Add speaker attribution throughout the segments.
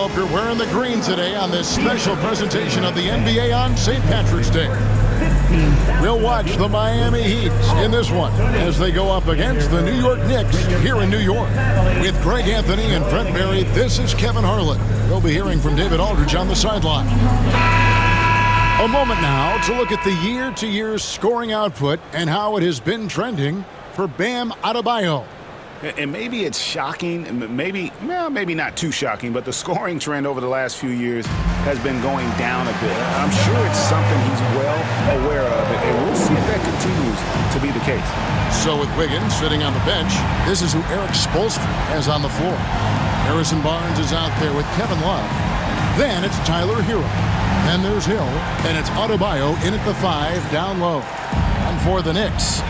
Speaker 1: hope you're wearing the green today on this special presentation of the NBA on St. Patrick's Day. We'll watch the Miami Heat in this one as they go up against the New York Knicks here in New York. With Greg Anthony and Brent Barry, this is Kevin Harlan. We'll be hearing from David Aldridge on the sideline. A moment now to look at the year-to-year scoring output and how it has been trending for Bam Adebayo.
Speaker 2: And maybe it's shocking, maybe not too shocking, but the scoring trend over the last few years has been going down a bit. I'm sure it's something he's well aware of, and we'll see if that continues to be the case.
Speaker 1: So with Wiggins sitting on the bench, this is who Eric Spoelstra has on the floor. Harrison Barnes is out there with Kevin Love. Then it's Tyler Hero. Then there's Hill, and it's Adebayo in at the 5 down low. And for the Knicks,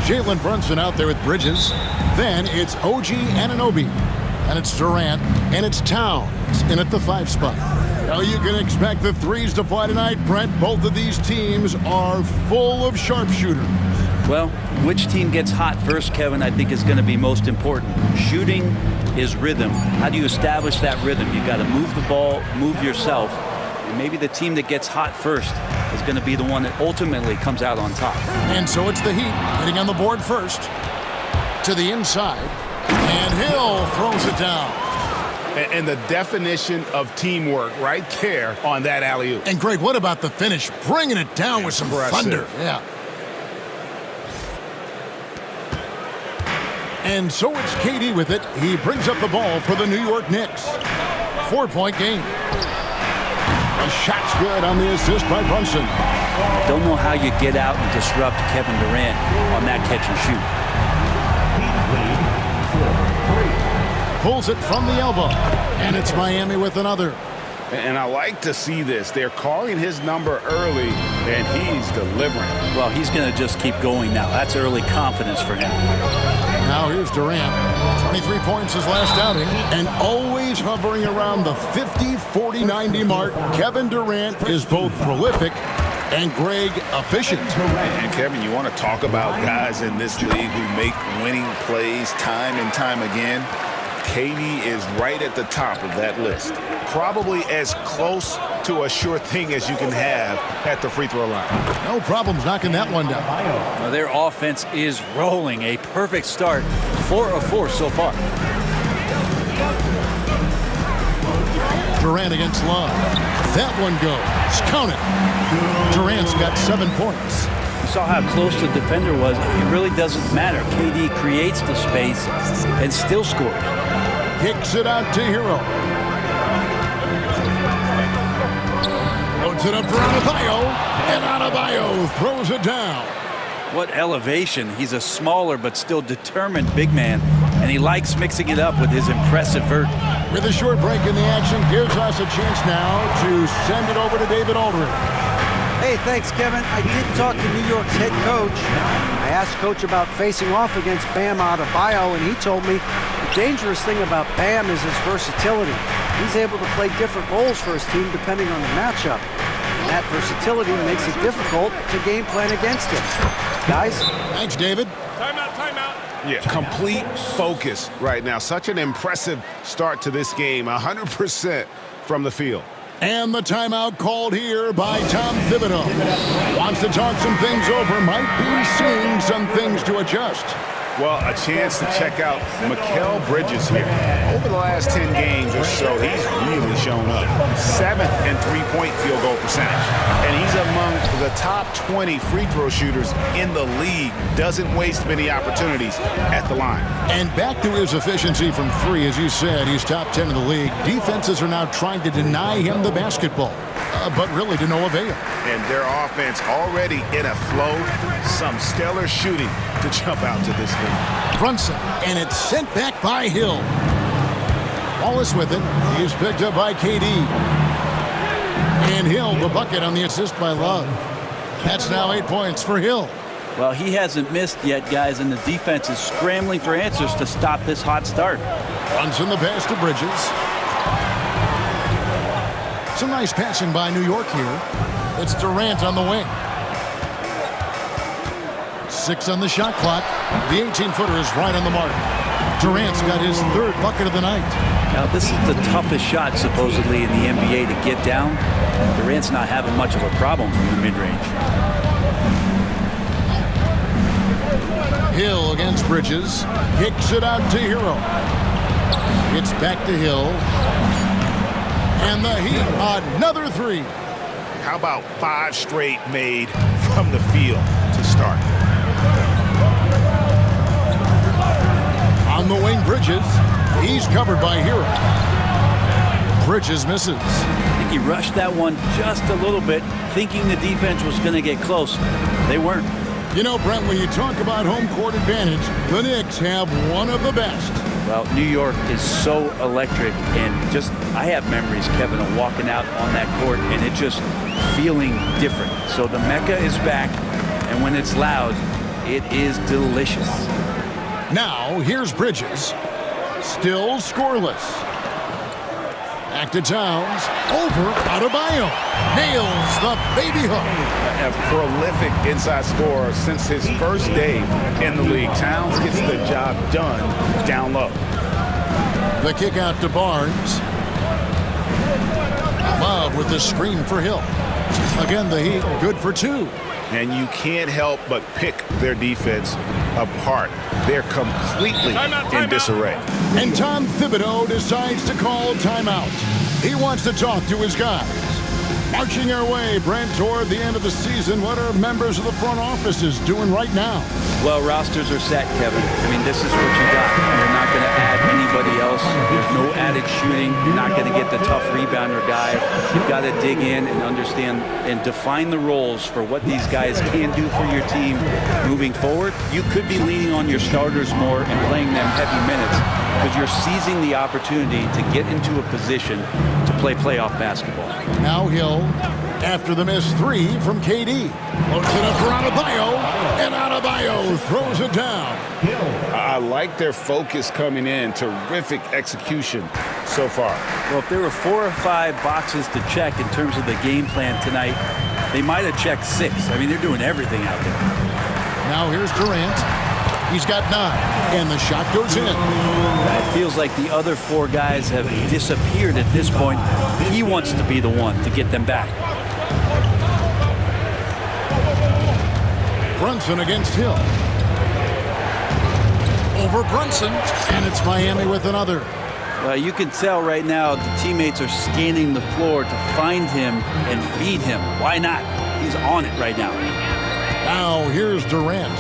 Speaker 1: Jalen Brunson out there with Bridges. Then it's OG Anunoby, and it's Durant, and it's Towns in at the 5 spot. Now you can expect the threes to fly tonight, Brent. Both of these teams are full of sharpshooters.
Speaker 3: Well, which team gets hot first, Kevin, I think is going to be most important. Shooting is rhythm. How do you establish that rhythm? You've got to move the ball, move yourself. And maybe the team that gets hot first is going to be the one that ultimately comes out on top.
Speaker 1: And so it's the Heat getting on the board first. To the inside, and Hill throws it down.
Speaker 2: And the definition of teamwork right there on that alley-oop.
Speaker 1: And Greg, what about the finish? Bringing it down with some thunder. Yeah. And so it's KD with it. He brings up the ball for the New York Knicks. 4-point game. A shot's good on the assist by Brunson.
Speaker 3: Don't know how you get out and disrupt Kevin Durant on that catch and shoot.
Speaker 1: Pulls it from the elbow, and it's Miami with another.
Speaker 2: And I like to see this. They're calling his number early, and he's delivering.
Speaker 3: Well, he's going to just keep going now. That's early confidence for him.
Speaker 1: Now here's Durant. 23 points his last outing, and always hovering around the 50, 40, 90 mark. Kevin Durant is both prolific and Greg efficient.
Speaker 2: And Kevin, you want to talk about guys in this league who make winning plays time and time again? KD is right at the top of that list. Probably as close to a sure thing as you can have at the free throw line.
Speaker 1: No problems knocking that one down.
Speaker 3: Well, their offense is rolling. A perfect start. 4 of 4 so far.
Speaker 1: Durant against Love. That one goes. Count it. Durant's got 7 points.
Speaker 3: You saw how close the defender was. It really doesn't matter. KD creates the space and still scores.
Speaker 1: Kicks it out to Hero. Loads it up for Adebayo, and Adebayo throws it down.
Speaker 3: What elevation. He's a smaller but still determined big man, and he likes mixing it up with his impressive vert.
Speaker 1: With a short break in the action, gives us a chance now to send it over to David Aldridge.
Speaker 4: Hey, thanks, Kevin. I did talk to New York's head coach. I asked Coach about facing off against Bam Adebayo, and he told me the dangerous thing about Bam is his versatility. He's able to play different roles for his team depending on the matchup. And that versatility makes it difficult to game plan against him. Guys?
Speaker 1: Thanks, David.
Speaker 2: Timeout. Yeah, complete focus right now. Such an impressive start to this game. 100% from the field.
Speaker 1: And the timeout called here by Tom Thibodeau. Wants to talk some things over. Might be seeing some things to adjust.
Speaker 2: Well, a chance to check out Mikal Bridges here. Over the last 10 games or so, he's really shown up. 7th in three-point field goal percentage. And he's among the top 20 free throw shooters in the league. Doesn't waste many opportunities at the line.
Speaker 1: And back to his efficiency from 3, as you said, he's top 10 in the league. Defenses are now trying to deny him the basketball, but really to no avail.
Speaker 2: And their offense already in a flow. Some stellar shooting to jump out to this lead.
Speaker 1: Brunson, and it's sent back by Hill. Wallace with it. He's picked up by KD. And Hill, the bucket on the assist by Love. That's now 8 points for Hill.
Speaker 3: Well, he hasn't missed yet, guys, and the defense is scrambling for answers to stop this hot start.
Speaker 1: Brunson the pass to Bridges. Some nice passing by New York here. It's Durant on the wing. 6 on the shot clock. The 18-footer is right on the mark. Durant's got his 3rd bucket of the night.
Speaker 3: Now, this is the toughest shot, supposedly, in the NBA to get down. Durant's not having much of a problem from the mid-range.
Speaker 1: Hill against Bridges. Kicks it out to Hero. It's back to Hill. And the Heat, another three.
Speaker 2: How about 5 straight made from the field to start?
Speaker 1: On the wing, Bridges. He's covered by Hero. Bridges misses.
Speaker 3: I think he rushed that one just a little bit, thinking the defense was going to get close. They weren't.
Speaker 1: You know, Brent, when you talk about home court advantage, the Knicks have one of the best.
Speaker 3: Well, New York is so electric, and I have memories, Kevin, of walking out on that court and it just feeling different. So the Mecca is back, and when it's loud, it is delicious.
Speaker 1: Now, here's Bridges. Still scoreless. Back to Towns. Over Adebayo. Nails the baby hook.
Speaker 2: A prolific inside scorer since his first day in the league. Towns gets the job done down low.
Speaker 1: The kick out to Barnes. Love with the screen for Hill. Again, the Heat good for 2.
Speaker 2: And you can't help but pick their defense apart. They're completely in disarray.
Speaker 1: And Tom Thibodeau decides to call timeout. He wants to talk to his guys. Marching our way, Brent, toward the end of the season. What are members of the front offices doing right now?
Speaker 3: Well, rosters are set, Kevin. I mean, this is what you got. You're not going to add anybody else. There's no added shooting. You're not going to get the tough rebounder guy. You've got to dig in and understand and define the roles for what these guys can do for your team moving forward. You could be leaning on your starters more and playing them heavy minutes because you're seizing the opportunity to get into a position to play playoff basketball.
Speaker 1: Now Hill, after the missed 3 from KD. Floats it up for Adebayo, and Adebayo throws it down.
Speaker 2: I like their focus coming in. Terrific execution so far.
Speaker 3: Well, if there were 4 or 5 boxes to check in terms of the game plan tonight, they might have checked 6. I mean, they're doing everything out there.
Speaker 1: Now here's Durant. He's got 9, and the shot goes in.
Speaker 3: It feels like the other 4 guys have disappeared at this point. He wants to be the one to get them back.
Speaker 1: Brunson against Hill. Over Brunson, and it's Miami with another.
Speaker 3: You can tell right now the teammates are scanning the floor to find him and feed him. Why not? He's on it right now.
Speaker 1: Now here's Durant.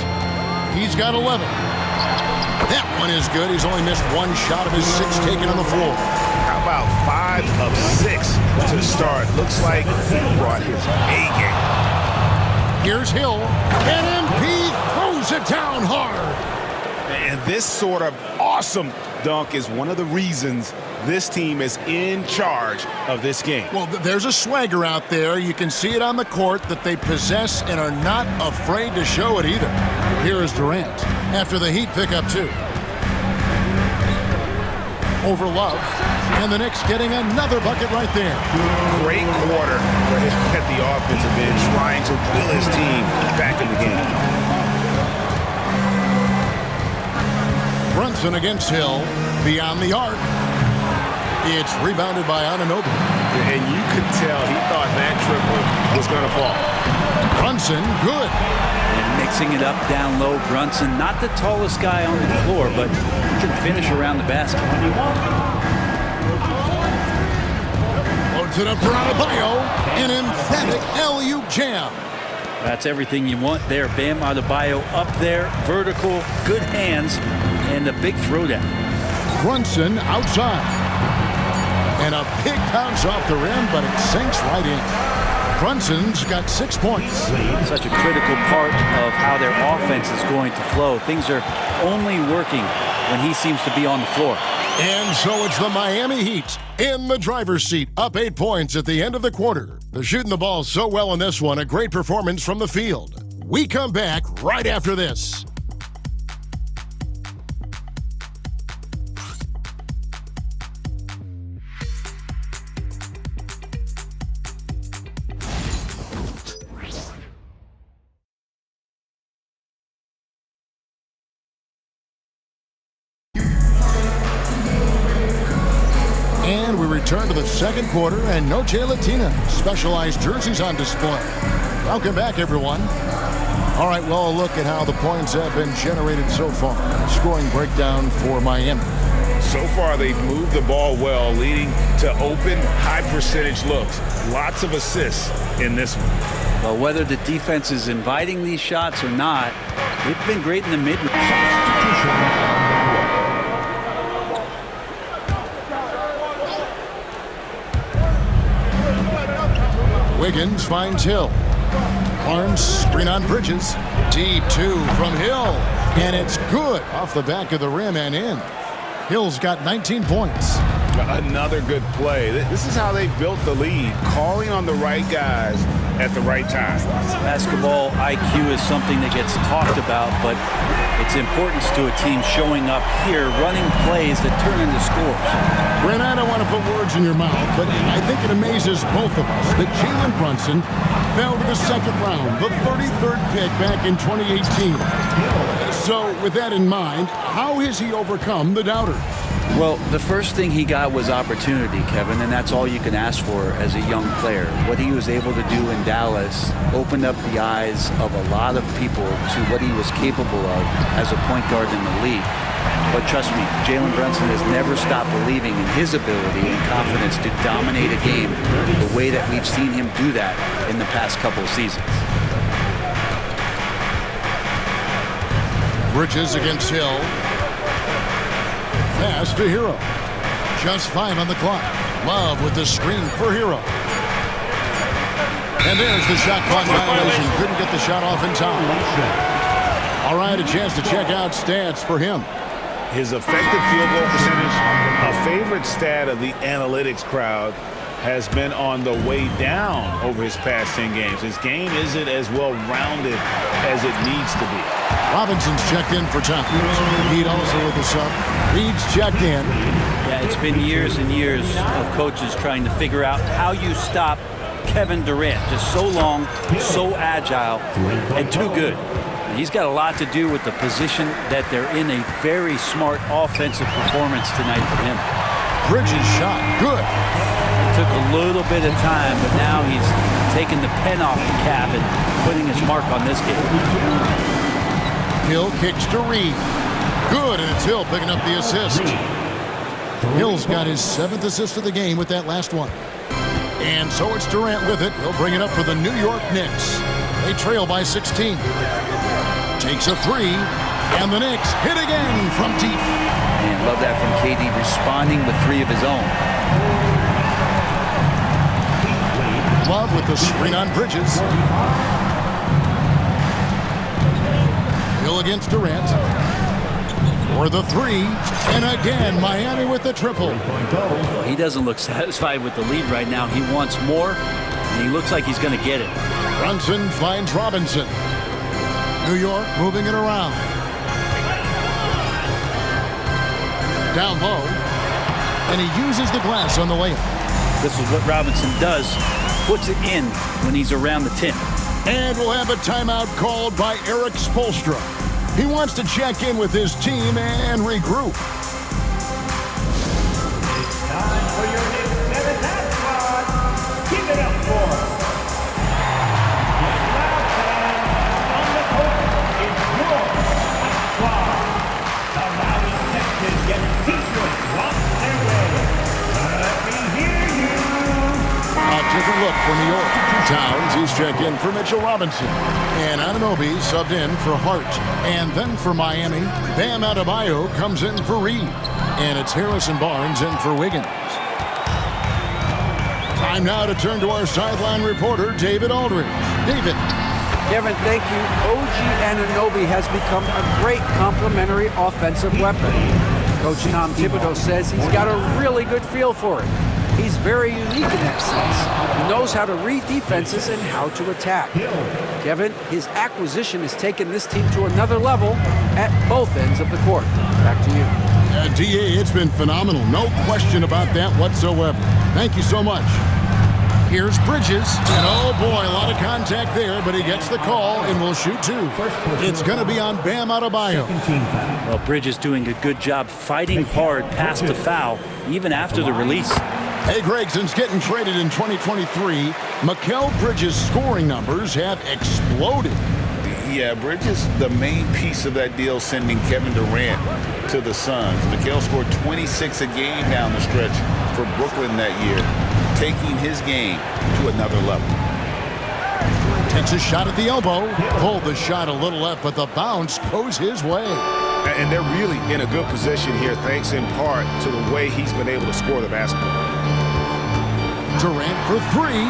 Speaker 1: He's got 11. That one is good. He's only missed 1 shot of his 6 taken on the floor.
Speaker 2: How about 5 of 6 to start? Looks like he brought his A game.
Speaker 1: Here's Hill, and MP throws it down hard.
Speaker 2: And this sort of awesome dunk is one of the reasons this team is in charge of this game.
Speaker 1: Well, there's a swagger out there. You can see it on the court that they possess and are not afraid to show it either. Here is Durant after the Heat pick up 2. Over Love, and the Knicks getting another bucket right there.
Speaker 2: Great quarter for him at the offensive end, trying to will his team back in the game.
Speaker 1: Brunson against Hill, beyond the arc. It's rebounded by Anunoby.
Speaker 2: And you could tell he thought that triple was going to fall.
Speaker 1: Brunson, good.
Speaker 3: And mixing it up down low, Brunson, not the tallest guy on the floor, but he can finish around the basket.
Speaker 1: Loads it up for Adebayo, an emphatic alley-oop jam.
Speaker 3: That's everything you want there. Bam Adebayo up there, vertical, good hands, and a big throwdown.
Speaker 1: Brunson outside. And a big bounce off the rim, but it sinks right in. Brunson's got 6 points.
Speaker 3: Such a critical part of how their offense is going to flow. Things are only working when he seems to be on the floor.
Speaker 1: And so it's the Miami Heat in the driver's seat, up 8 points at the end of the quarter. They're shooting the ball so well in this one, a great performance from the field. We come back right after this. return to the second quarter, and Noche Latina specialized jerseys on display. Welcome back, everyone. All right, well, a look at how the points have been generated so far. Scoring breakdown for Miami.
Speaker 2: So far, they've moved the ball well, leading to open, high-percentage looks. Lots of assists in this one.
Speaker 3: Well, whether the defense is inviting these shots or not, they've been great in the mid.
Speaker 1: Wiggins finds Hill. Barnes screen on Bridges. Deep two from Hill. And it's good off the back of the rim and in. Hill's got 19 points.
Speaker 2: Another good play. This is how they built the lead, calling on the right guys at the right time.
Speaker 3: Basketball IQ is something that gets talked about, but its importance to a team showing up here, running plays that turn into scores.
Speaker 1: Brent, I don't want to put words in your mouth, but I think it amazes both of us that Jalen Brunson fell to the second round, the 33rd pick back in 2018. So with that in mind, how has he overcome the doubters?
Speaker 3: Well, the first thing he got was opportunity, Kevin, and that's all you can ask for as a young player. What he was able to do in Dallas opened up the eyes of a lot of people to what he was capable of as a point guard in the league. But trust me, Jalen Brunson has never stopped believing in his ability and confidence to dominate a game the way that we've seen him do that in the past couple of seasons.
Speaker 1: Bridges against Hill. Pass to Hero. Just 5 on the clock. Love with the screen for Hero. And there's the shot clock violation. Couldn't get the shot off in time. All right, a chance to check out stats for him.
Speaker 2: His effective field goal percentage, a favorite stat of the analytics crowd, has been on the way down over his past 10 games. His game isn't as well-rounded as it needs to be.
Speaker 1: Robinson's checked in for time. Heat also with the sub. Reed's checked in.
Speaker 3: Yeah, it's been years and years of coaches trying to figure out how you stop Kevin Durant. Just so long, so agile, and too good. And he's got a lot to do with the position that they're in. A very smart offensive performance tonight from him.
Speaker 1: Bridges shot. Good.
Speaker 3: Took a little bit of time, but now he's taking the pen off the cap and putting his mark on this game.
Speaker 1: Hill kicks to Reed. Good, and it's Hill picking up the assist. Hill's got his 7th assist of the game with that last one. And so it's Durant with it. He'll bring it up for the New York Knicks. They trail by 16. Takes a 3, and the Knicks hit again from deep.
Speaker 3: And love that from KD, responding with 3 of his own.
Speaker 1: Love with the screen on Bridges. Hill against Durant. For the 3. And again, Miami with the triple.
Speaker 3: Well, he doesn't look satisfied with the lead right now. He wants more, and he looks like he's going to get it.
Speaker 1: Brunson finds Robinson. New York moving it around. Down low. And he uses the glass on the layup.
Speaker 3: This is what Robinson does. Puts it in when he's around the 10.
Speaker 1: And we'll have a timeout called by Eric Spoelstra. He wants to check in with his team and regroup.
Speaker 5: It's time for your Knicks 7th squad. Keep it up for the loud fans on the court. It's your squad. The loudest section gets t-shirts lost their way. Let me hear you.
Speaker 1: A different look for New York. Towns, he's checked in for Mitchell Robinson. And Anunoby subbed in for Hart. And then for Miami, Bam Adebayo comes in for Reed. And it's Harrison Barnes in for Wiggins. Time now to turn to our sideline reporter, David Aldridge. David.
Speaker 4: Kevin, thank you. OG Anunoby has become a great complementary offensive weapon. Coach Tom Thibodeau says he's got a really good feel for it. He's very unique in that sense. He knows how to read defenses and how to attack. Kevin, his acquisition has taken this team to another level at both ends of the court. Back to you.
Speaker 1: DA, it's been phenomenal. No question about that whatsoever. Thank you so much. Here's Bridges. And oh boy, a lot of contact there, but he gets the call and will shoot 2. It's going to be on Bam Adebayo.
Speaker 3: Well, Bridges doing a good job fighting hard past the foul, even after the release.
Speaker 1: Hey, Greg, since getting traded in 2023, Mikal Bridges' scoring numbers have exploded.
Speaker 2: Yeah, Bridges, the main piece of that deal, sending Kevin Durant to the Suns. Mikal scored 26 a game down the stretch for Brooklyn that year, taking his game to another level.
Speaker 1: Takes a shot at the elbow. Pulled the shot a little left, but the bounce goes his way.
Speaker 2: And they're really in a good position here, thanks in part to the way he's been able to score the basketball.
Speaker 1: Durant for three.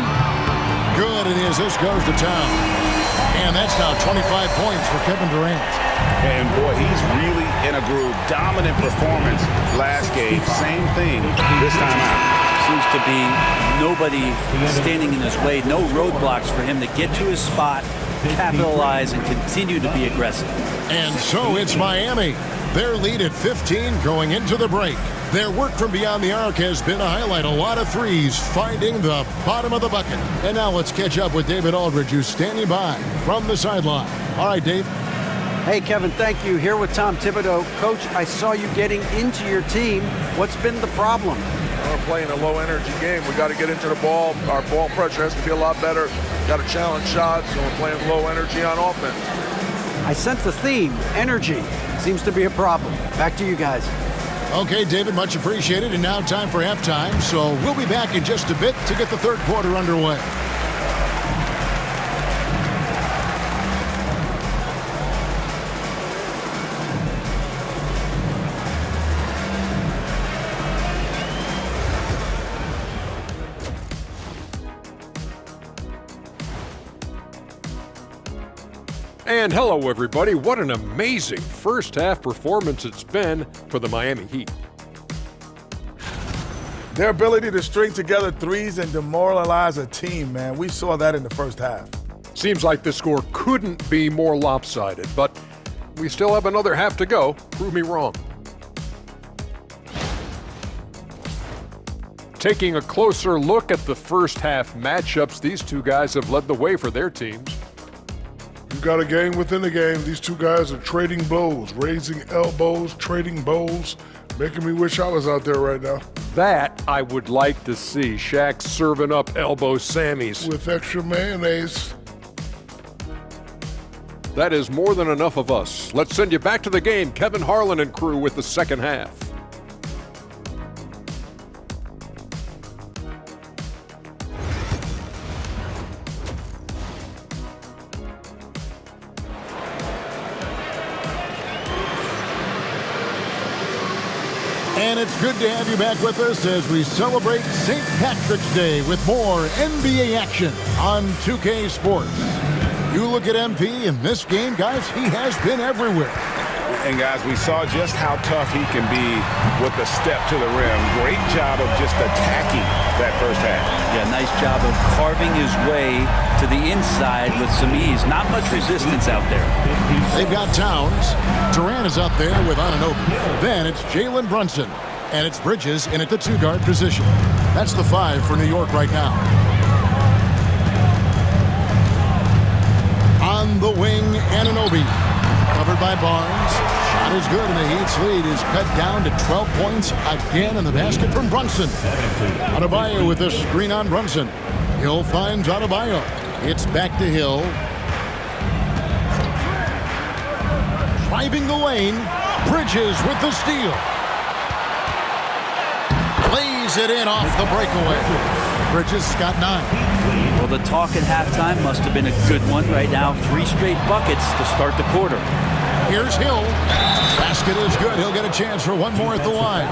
Speaker 1: Good, and his assist goes to town. And that's now 25 points for Kevin Durant.
Speaker 2: And boy, he's really in a groove. Dominant performance last game. Same thing this time out.
Speaker 3: Seems to be nobody standing in his way, no roadblocks for him to get to his spot, capitalize, and continue to be aggressive.
Speaker 1: And so it's Miami. Their lead at 15 going into the break. Their work from beyond the arc has been a highlight. A lot of threes finding the bottom of the bucket. And now let's catch up with David Aldridge, who's standing by from the sideline. All right, Dave.
Speaker 4: Hey, Kevin, thank you. Here with Tom Thibodeau. Coach, I saw you getting into your team. What's been the problem?
Speaker 6: We're playing a low-energy game. We got to get into the ball. Our ball pressure has to be a lot better. Got to challenge shots, and we're playing low energy on offense.
Speaker 4: I sense the theme, energy, seems to be a problem. Back to you guys.
Speaker 1: Okay, David, much appreciated. And now time for halftime. So we'll be back in just a bit to get the third quarter underway.
Speaker 7: And hello, everybody. What an amazing first-half performance it's been for the Miami Heat.
Speaker 6: Their ability to string together threes and demoralize a team, man. We saw that in the first half.
Speaker 7: Seems like the score couldn't be more lopsided, but we still have another half to go. Prove me wrong. Taking a closer look at the first-half matchups, these two guys have led the way for their teams.
Speaker 8: You got a game within the game. These two guys are trading blows, raising elbows, trading bowls, making me wish I was out there right now.
Speaker 7: That I would like to see. Shaq serving up elbow Sammys.
Speaker 8: With extra mayonnaise.
Speaker 7: That is more than enough of us. Let's send you back to the game. Kevin Harlan and crew with the second half.
Speaker 1: And it's good to have you back with us as we celebrate St. Patrick's Day with more NBA action on 2K Sports. You look at MP in this game, guys, he has been everywhere.
Speaker 2: And guys, we saw just how tough he can be with the step to the rim. Great job of just attacking that first half.
Speaker 3: Yeah, nice job of carving his way to the inside with some ease. Not much resistance out there.
Speaker 1: They've got Towns. Durant is up there with Anunoby. Then it's Jalen Brunson. And it's Bridges in at the two-guard position. That's the 5 for New York right now. On the wing, Anunoby. Covered by Barnes. Shot is good, and the Heat's lead is cut down to 12 points again in the basket from Brunson. Adebayo with the screen on Brunson. Hill finds Adebayo. It's back to Hill. Driving the lane. Bridges with the steal. Lays it in off the breakaway. Bridges got 9.
Speaker 3: Well, the talk at halftime must have been a good one. Right now, 3 straight buckets to start the quarter.
Speaker 1: Here's Hill. Basket is good. He'll get a chance for one more at the line.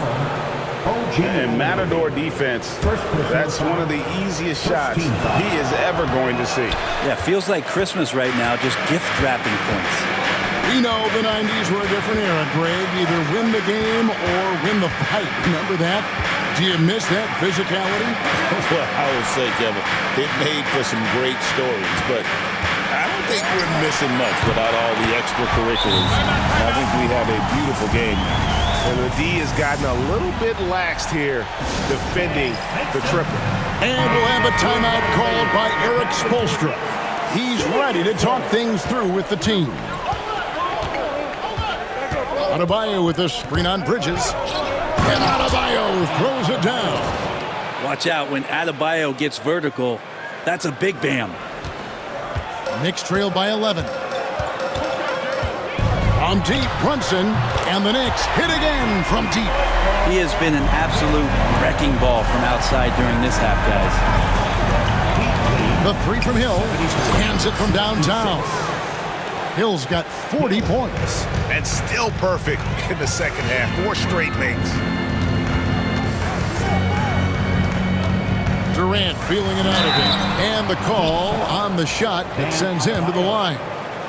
Speaker 2: And Matador defense, that's one of the easiest shots he is ever going to see.
Speaker 3: Yeah, feels like Christmas right now, just gift-wrapping points.
Speaker 1: We know the 90s were a different era, Greg. Either win the game or win the fight. Remember that? Do you miss that physicality?
Speaker 9: Well, I would say, Kevin, it made for some great stories, but I don't think we're missing much without all the extracurriculars. I think we have a beautiful game.
Speaker 2: And the D has gotten a little bit laxed here defending the triple.
Speaker 1: And we'll have a timeout called by Eric Spoelstra. He's ready to talk things through with the team. Adebayo with the screen on Bridges. And Adebayo throws it down.
Speaker 3: Watch out when Adebayo gets vertical. That's a big Bam.
Speaker 1: Knicks trail by 11. From deep, Brunson, and the Knicks hit again from deep.
Speaker 3: He has been an absolute wrecking ball from outside during this half, guys.
Speaker 1: The three from Hill, hands it from downtown. Hill's got 40 points.
Speaker 2: And still perfect in the second half. 4 straight makes.
Speaker 1: Durant feeling it out of him. And the call on the shot that sends him to the line.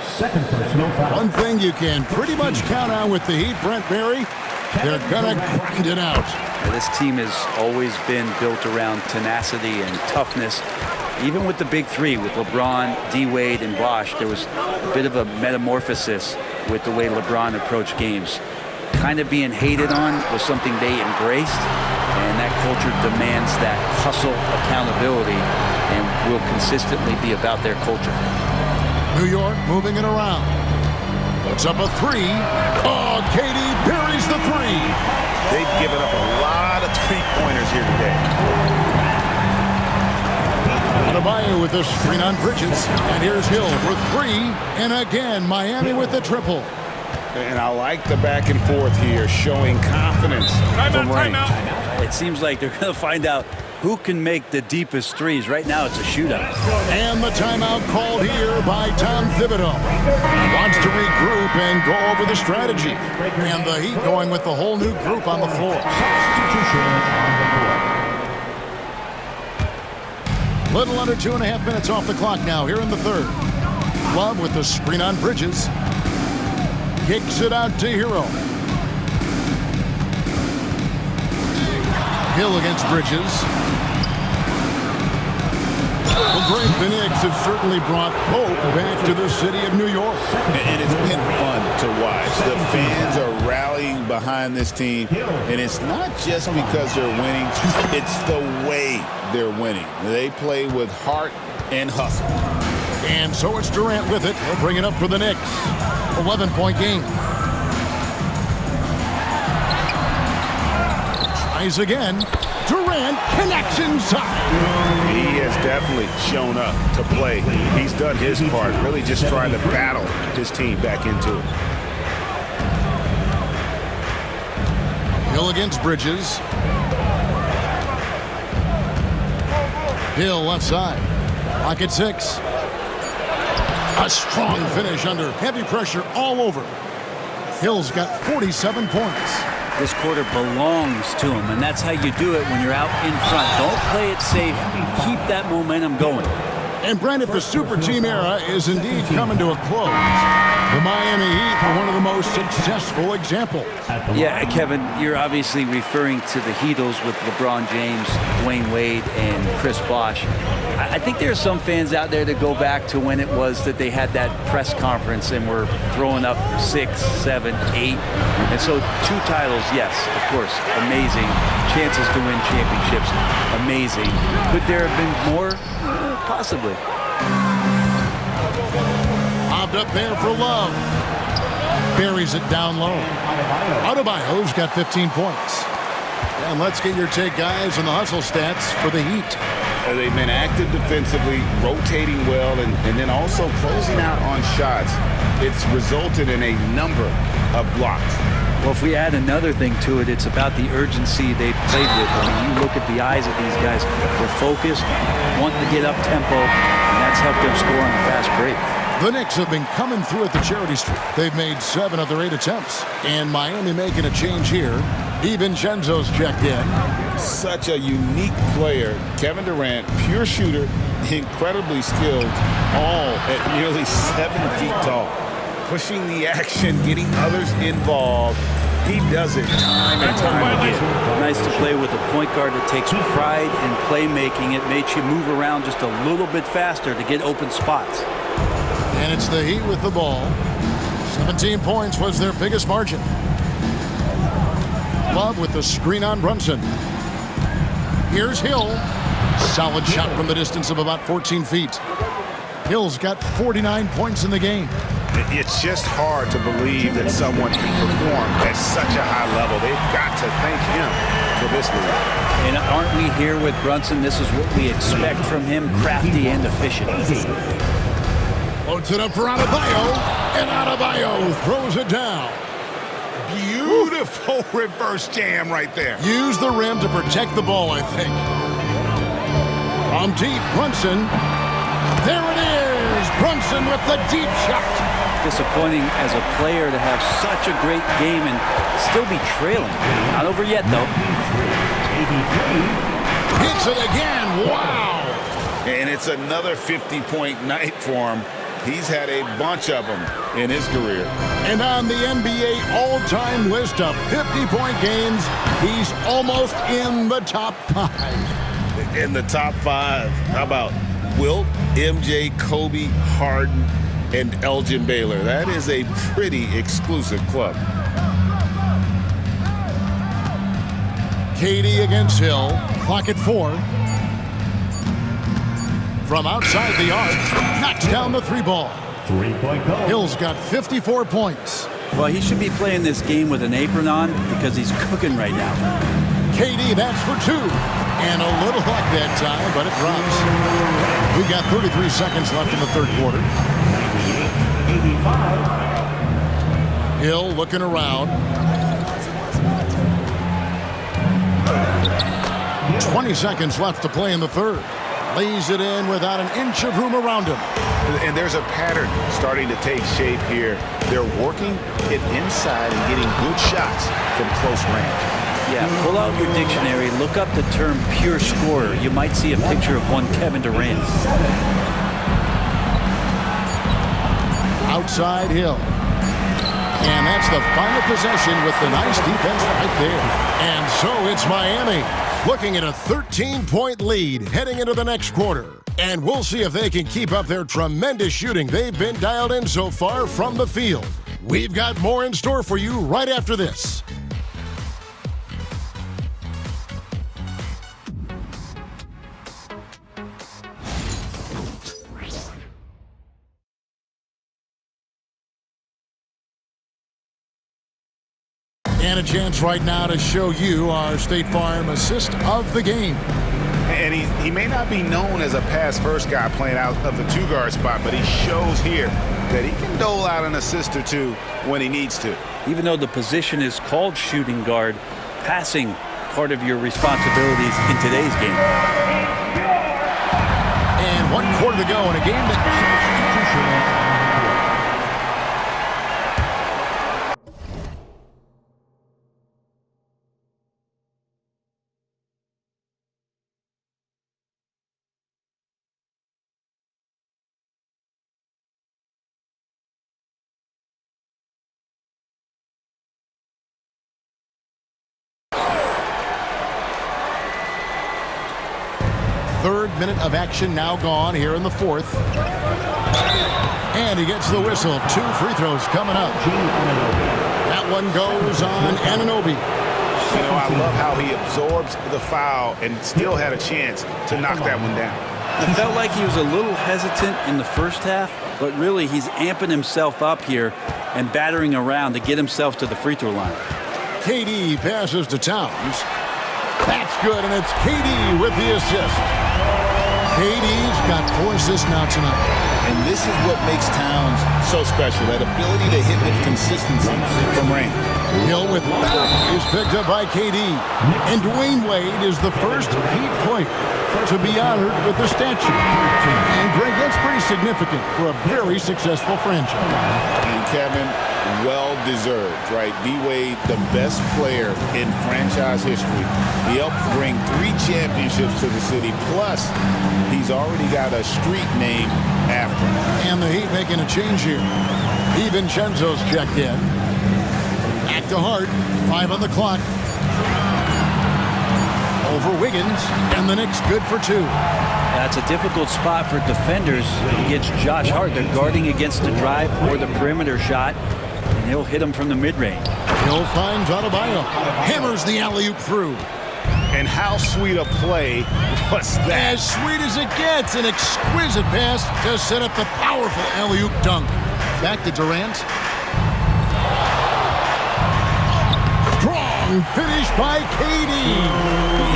Speaker 5: Second personal foul.
Speaker 1: One thing you can pretty much count on with the Heat, Brent Barry, they're going to grind it out.
Speaker 3: This team has always been built around tenacity and toughness. Even with the big three, with LeBron, D-Wade, and Bosh, there was a bit of a metamorphosis with the way LeBron approached games. Kind of being hated on was something they embraced, and that culture demands that hustle accountability and will consistently be about their culture.
Speaker 1: New York moving it around. Puts up a three. Oh, Katie buries the three.
Speaker 2: They've given up a lot of three-pointers here today.
Speaker 1: Adebayo with the screen on Bridges. And here's Hill for three. And again, Miami with the triple.
Speaker 2: And I like the back and forth here, showing confidence from range.
Speaker 3: It seems like they're going to find out who can make the deepest threes. Right now, it's a shootout.
Speaker 1: And the timeout called here by Tom Thibodeau. Wants to regroup and go over the strategy. And the Heat going with the whole new group on the floor. Little under 2.5 minutes off the clock now here in the third. Love with the screen on Bridges. Kicks it out to Hero. Hill against Bridges. Well, great. The Knicks have certainly brought hope back to the city of New York.
Speaker 9: And it's been fun to watch. The fans are rallying behind this team. And it's not just because they're winning. It's the way they're winning. They play with heart and hustle.
Speaker 1: And so it's Durant with it. He'll bring it up for the Knicks. 11-point game. Tries again. Durant connects inside.
Speaker 2: He has definitely shown up to play. He's done his part, really just trying to battle his team back into it.
Speaker 1: Hill against Bridges. Hill left side. Lock at 6. A strong finish under heavy pressure all over. Hill's got 47 points.
Speaker 3: This quarter belongs to him, and that's how you do it when you're out in front. Don't play it safe. Keep that momentum going.
Speaker 1: And Brent, if the super team era is indeed coming to a close, the Miami Heat are one of the most successful examples.
Speaker 3: Yeah, Kevin, you're obviously referring to the Heatles with LeBron James, Dwayne Wade, and Chris Bosh. I think there are some fans out there that go back to when it was that they had that press conference and were throwing up 6, 7, 8. And so 2 titles, yes, of course, amazing. Chances to win championships, amazing. Could there have been more? Possibly.
Speaker 1: Bobbed up there for Love. Buries it down low. Adebayo's got 15 points. And let's get your take, guys, on the hustle stats for the Heat.
Speaker 2: They've been active defensively, rotating well, and then also closing out on shots. It's resulted in a number of blocks.
Speaker 3: Well, if we add another thing to it, it's about the urgency they've played with. I mean, you look at the eyes of these guys. They're focused, wanting to get up tempo, and that's helped them score on the fast break.
Speaker 1: The Knicks have been coming through at the charity streak. They've made 7 of their 8 attempts. And Miami making a change here. DiVincenzo's checked in.
Speaker 9: Such a unique player. Kevin Durant, pure shooter, incredibly skilled, all at nearly 7 feet tall.
Speaker 2: Pushing the action, getting others involved. He does it time and time again.
Speaker 3: Nice to play with a point guard that takes pride in playmaking. It makes you move around just a little bit faster to get open spots.
Speaker 1: And it's the Heat with the ball. 17 points was their biggest margin. Love with the screen on Brunson. Here's Hill. Solid shot from the distance of about 14 feet. Hill's got 49 points in the game.
Speaker 2: It's just hard to believe that someone can perform at such a high level. They've got to thank him for this move.
Speaker 3: And aren't we here with Brunson? This is what we expect from him, crafty and efficient.
Speaker 1: Loads it up for Adebayo, and Adebayo throws it down.
Speaker 2: Beautiful reverse jam right there.
Speaker 1: Use the rim to protect the ball, I think. From deep, Brunson. There it is! Brunson with the deep shot.
Speaker 3: Disappointing as a player to have such a great game and still be trailing. Not over yet, though.
Speaker 1: Hits it again. Wow!
Speaker 9: And it's another 50-point night for him. He's had a bunch of them in his career.
Speaker 1: And on the NBA all-time list of 50-point games, he's almost in the top 5.
Speaker 9: In the top 5, how about Wilt, MJ, Kobe, Harden, and Elgin Baylor? That is a pretty exclusive club.
Speaker 1: KD against Hill. Clock at 4. From outside the arc, knocks down the 3-ball.
Speaker 5: 3-point goal.
Speaker 1: Hill's got 54 points.
Speaker 3: Well, he should be playing this game with an apron on because he's cooking right now.
Speaker 1: KD, that's for 2. And a little luck that time, but it drops. We've got 33 seconds left in the third quarter.
Speaker 5: 85.
Speaker 1: Hill looking around. 20 seconds left to play in the third. Lays it in without an inch of room around him.
Speaker 2: And there's a pattern starting to take shape here. They're working it inside and getting good shots from close range.
Speaker 3: Yeah, pull out your dictionary, look up the term pure scorer. You might see a picture of one Kevin Durant.
Speaker 1: Outside Hill. And that's the final possession with the nice defense right there. And so it's Miami looking at a 13-point lead heading into the next quarter. And we'll see if they can keep up their tremendous shooting they've been dialed in so far from the field. We've got more in store for you right after this. And a chance right now to show you our State Farm assist of the game.
Speaker 2: And he may not be known as a pass-first guy playing out of the 2-guard spot, but he shows here that he can dole out an assist or two when he needs to.
Speaker 3: Even though the position is called shooting guard, passing part of your responsibilities in today's game.
Speaker 1: And 1 quarter to go in a game that... Third minute of action now gone here in the fourth. And he gets the whistle. 2 free throws coming up. That one goes on Anunoby.
Speaker 2: You know, I love how he absorbs the foul and still had a chance to knock that one down.
Speaker 3: It felt like he was a little hesitant in the first half, but really he's amping himself up here and battering around to get himself to the free throw line.
Speaker 1: KD passes to Towns. That's good, and it's KD with the assist. KD's got 4 assists now tonight.
Speaker 9: And this is what makes Towns so special, that ability to hit with consistency from range.
Speaker 1: Hill with is picked up by KD. And Dwayne Wade is the first Heat player to be honored with the statue. And Greg, that's pretty significant for a very successful franchise.
Speaker 9: And Kevin, well-deserved, right? D-Wade, the best player in franchise history. He helped bring 3 championships to the city, plus he's already got a street named after him.
Speaker 1: And the Heat making a change here. DiVincenzo's checked in. Back to Hart, 5 on the clock. Over Wiggins, and the Knicks good for 2.
Speaker 3: That's a difficult spot for defenders against Josh Hart. They're guarding against the drive or the perimeter shot, and he'll hit him from the mid-range.
Speaker 1: Hill finds Adebayo. Hammers the alley-oop through.
Speaker 2: And how sweet a play was that?
Speaker 1: As sweet as it gets, an exquisite pass to set up the powerful alley-oop dunk. Back to Durant. Strong finish by KD.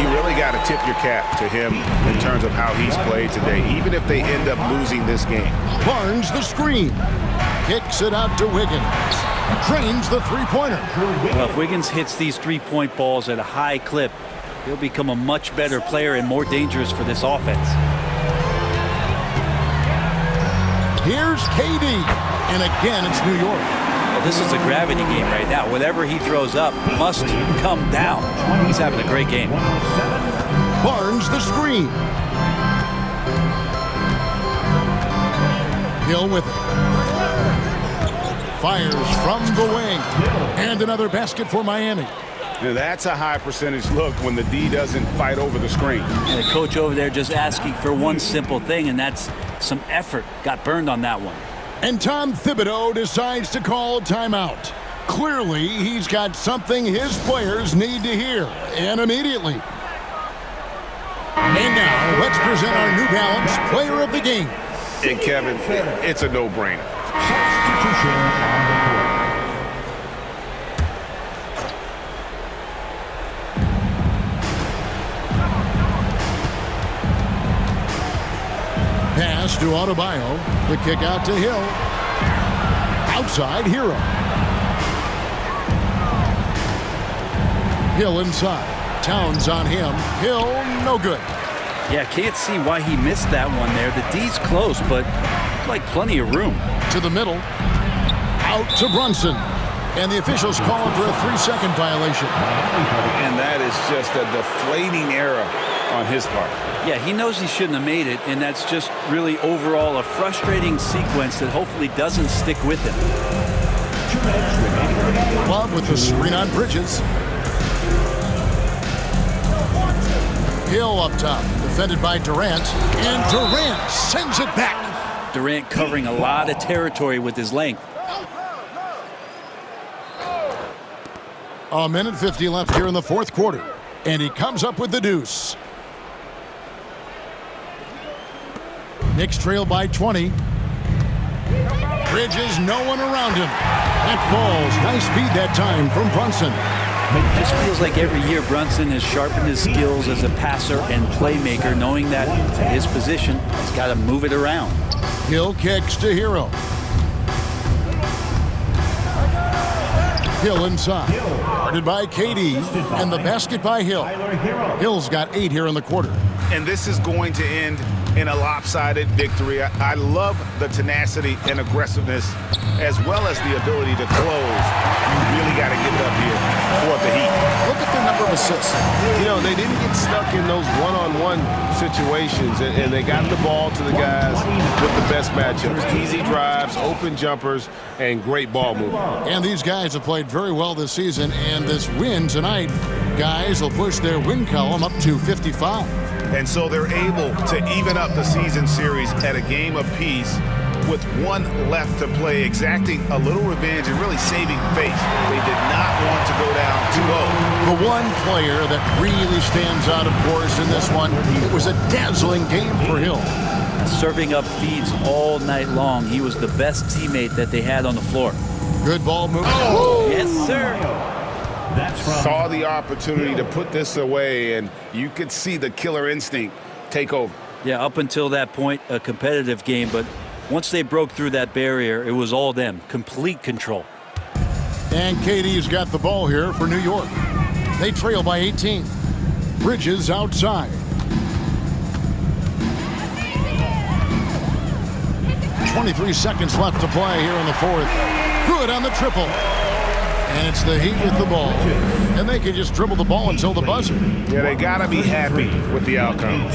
Speaker 2: You really got to tip your cap to him in terms of how he's played today, even if they end up losing this game.
Speaker 1: Barnes the screen. Kicks it out to Wiggins. Drains the three-pointer.
Speaker 3: Well, if Wiggins hits these three-point balls at a high clip, he'll become a much better player and more dangerous for this offense.
Speaker 1: Here's KD. And again, it's New York.
Speaker 3: Well, this is a gravity game right now. Whatever he throws up must come down. He's having a great game.
Speaker 1: Barnes the screen. Hill with it. Fires from the wing. And another basket for Miami.
Speaker 2: Now that's a high percentage look when the D doesn't fight over the screen.
Speaker 3: And the coach over there just asking for one simple thing, and that's some effort. Got burned on that one.
Speaker 1: And Tom Thibodeau decides to call timeout. Clearly, he's got something his players need to hear, and immediately. And now, let's present our New Balance Player of the Game.
Speaker 2: And Kevin, it's a no-brainer.
Speaker 5: Substitution on the court.
Speaker 1: Pass to Adebayo. The kick out to Hill. Outside, Hero. Hill inside. Towns on him. Hill, no good.
Speaker 3: Yeah, can't see why he missed that one there. The D's close, but like plenty of room.
Speaker 1: To the middle. Out to Brunson. And the officials calling for a 3-second violation.
Speaker 2: And that is just a deflating error on his part.
Speaker 3: Yeah, he knows he shouldn't have made it, and that's just really overall a frustrating sequence that hopefully doesn't stick with him.
Speaker 1: Love with the screen on Bridges. Hill up top, defended by Durant, and Durant sends it back.
Speaker 3: Durant covering a lot of territory with his length.
Speaker 1: A minute 50 left here in the fourth quarter, and he comes up with the deuce. Knicks trail by 20. Bridges, no one around him. That falls. Nice speed that time from Brunson.
Speaker 3: It just feels like every year Brunson has sharpened his skills as a passer and playmaker, knowing that at his position, he's got to move it around.
Speaker 1: Hill kicks to Hero. Hill inside. Guarded by KD, and the basket by Hill. Hill's got 8 here in the quarter.
Speaker 2: And this is going to end in a lopsided victory. I love the tenacity and aggressiveness as well as the ability to close. You really got to give it up here for the Heat.
Speaker 1: Look at the number of assists.
Speaker 10: You know, they didn't get stuck in those one-on-one situations, and they got the ball to the guys with the best matchups. Easy drives, open jumpers, and great ball movement.
Speaker 1: And these guys have played very well this season, and this win tonight, guys will push their win column up to 55.
Speaker 2: And so they're able to even up the season series at a game apiece with one left to play, exacting a little revenge and really saving face. They did not want to go down 2-0.
Speaker 1: The one player that really stands out, of course, in this one, it was a dazzling game for Hill.
Speaker 3: Serving up feeds all night long. He was the best teammate that they had on the floor.
Speaker 1: Good ball movement. Oh!
Speaker 3: Yes, sir.
Speaker 2: Saw the opportunity to put this away, and you could see the killer instinct take over.
Speaker 3: Yeah, up until that point, a competitive game, but once they broke through that barrier, it was all them. Complete control.
Speaker 1: And KD's got the ball here for New York. They trail by 18. Bridges outside. 23 seconds left to play here in the fourth. Good on the triple. And it's the Heat with the ball. And they can just dribble the ball until the buzzer.
Speaker 2: Yeah, they got to be happy with the outcome.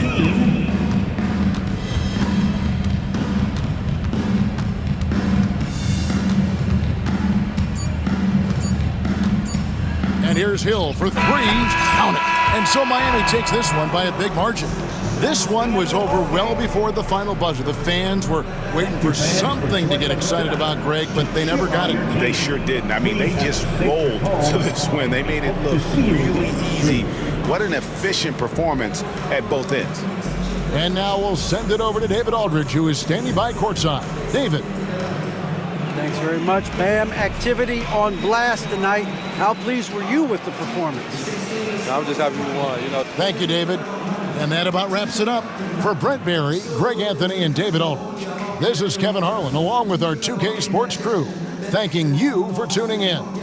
Speaker 1: And here's Hill for 3. Count it. And so Miami takes this one by a big margin. This one was over well before the final buzzer. The fans were waiting for something to get excited about, Greg, but they never got it.
Speaker 2: They sure didn't. I mean, they just rolled to this win. They made it look really easy. What an efficient performance at both ends.
Speaker 1: And now we'll send it over to David Aldridge, who is standing by courtside. David.
Speaker 4: Thanks very much. Bam, activity on blast tonight. How pleased were you with the performance?
Speaker 11: I'm just happy we won,
Speaker 1: Thank you, David. And that about wraps it up. For Brent Berry, Greg Anthony, and David Aldridge, this is Kevin Harlan along with our 2K Sports crew, thanking you for tuning in.